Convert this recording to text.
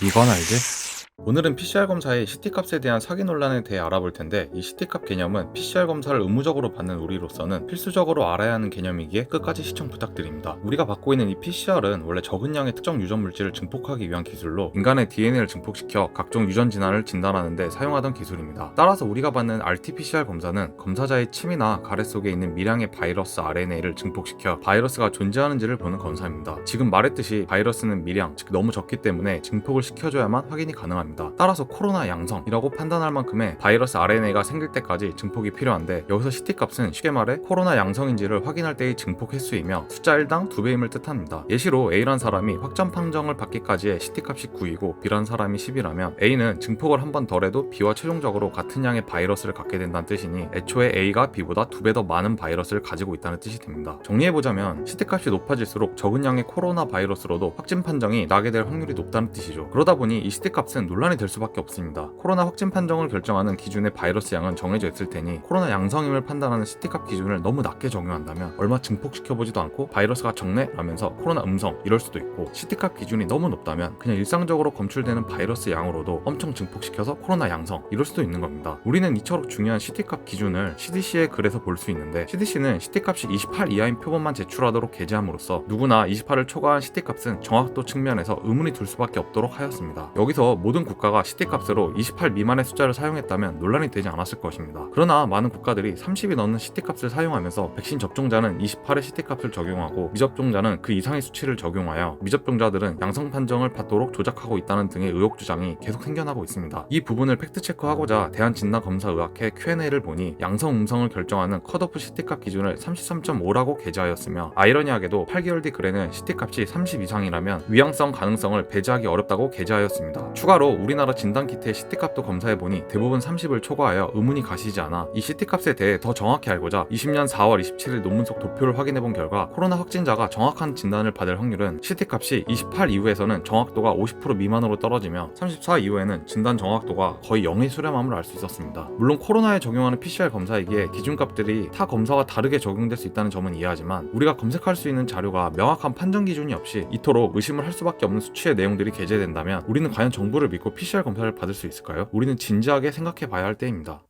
이건 알지? 오늘은 PCR 검사의 CT값에 대한 사기 논란에 대해 알아볼 텐데, 이 CT값 개념은 PCR 검사를 의무적으로 받는 우리로서는 필수적으로 알아야 하는 개념이기에 끝까지 시청 부탁드립니다. 우리가 받고 있는 이 PCR은 원래 적은 양의 특정 유전 물질을 증폭하기 위한 기술로 인간의 DNA를 증폭시켜 각종 유전 진화를 진단하는 데 사용하던 기술입니다. 따라서 우리가 받는 RT-PCR 검사는 검사자의 침이나 가래 속에 있는 미량의 바이러스 RNA를 증폭시켜 바이러스가 존재하는지를 보는 검사입니다. 지금 말했듯이 바이러스는 미량, 즉 너무 적기 때문에 증폭을 시켜줘야만 확인이 가능합니다. 따라서 코로나 양성이라고 판단할 만큼의 바이러스 RNA가 생길 때까지 증폭이 필요한데, 여기서 CT값은 쉽게 말해 코로나 양성인지를 확인할 때의 증폭 횟수이며 숫자 1당 2배임을 뜻합니다. 예시로 A란 사람이 확정 판정을 받기까지의 CT값이 9이고 B란 사람이 10이라면 A는 증폭을 한 번 덜해도 B와 최종적으로 같은 양의 바이러스를 갖게 된다는 뜻이니 애초에 A가 B보다 2배 더 많은 바이러스를 가지고 있다는 뜻이 됩니다. 정리해보자면 CT값이 높아질수록 적은 양의 코로나 바이러스로도 확진 판정이 나게 될 확률이 높다는 뜻이죠. 그러다 보니 이 CT값은 논란이 될 수밖에 없습니다. 코로나 확진 판정을 결정하는 기준의 바이러스 양은 정해져 있을 테니 코로나 양성임을 판단하는 CT값 기준을 너무 낮게 적용한다면 얼마 증폭시켜보지도 않고 바이러스가 적네? 라면서 코로나 음성 이럴 수도 있고, CT값 기준이 너무 높다면 그냥 일상적으로 검출되는 바이러스 양으로도 엄청 증폭시켜서 코로나 양성 이럴 수도 있는 겁니다. 우리는 이처럼 중요한 CT값 기준을 CDC의 글에서 볼 수 있는데, CDC는 CT값이 28 이하인 표본만 제출하도록 게재함으로써 누구나 28을 초과한 CT값은 정확도 측면에서 의문이 들 수밖에 없도록 하였습니다. 여기서 모든 국가가 CT값으로 28 미만의 숫자를 사용했다면 논란이 되지 않았을 것입니다. 그러나 많은 국가들이 30이 넘는 CT값을 사용하면서 백신 접종자는 28의 CT값을 적용하고 미접종자는 그 이상의 수치를 적용하여 미접종자들은 양성 판정을 받도록 조작하고 있다는 등의 의혹 주장이 계속 생겨나고 있습니다. 이 부분을 팩트체크하고자 대한진단검사의학회 Q&A를 보니 양성 음성을 결정하는 컷오프 CT값 기준을 33.5라고 게재하였으며, 아이러니하게도 8개월 뒤 글에는 CT값이 30 이상이라면 위양성 가능성을 배제하기 어렵다고 게재하였습니다. 추가로 우리나라 진단키트의 CT값도 검사해보니 대부분 30을 초과하여 의문이 가시지 않아 이 CT값에 대해 더 정확히 알고자 20년 4월 27일 논문 속 도표를 확인해본 결과, 코로나 확진자가 정확한 진단을 받을 확률은 CT값이 28 이후에서는 정확도가 50% 미만으로 떨어지며 34 이후에는 진단 정확도가 거의 0에 수렴함을 알 수 있었습니다. 물론 코로나에 적용하는 PCR 검사이기에 기준값들이 타 검사와 다르게 적용될 수 있다는 점은 이해하지만, 우리가 검색할 수 있는 자료가 명확한 판정 기준이 없이 이토록 의심을 할 수밖에 없는 수치의 내용들이 게재된다면 우리는 과연 정부를 믿고 PCR 검사를 받을 수 있을까요? 우리는 진지하게 생각해 봐야 할 때입니다.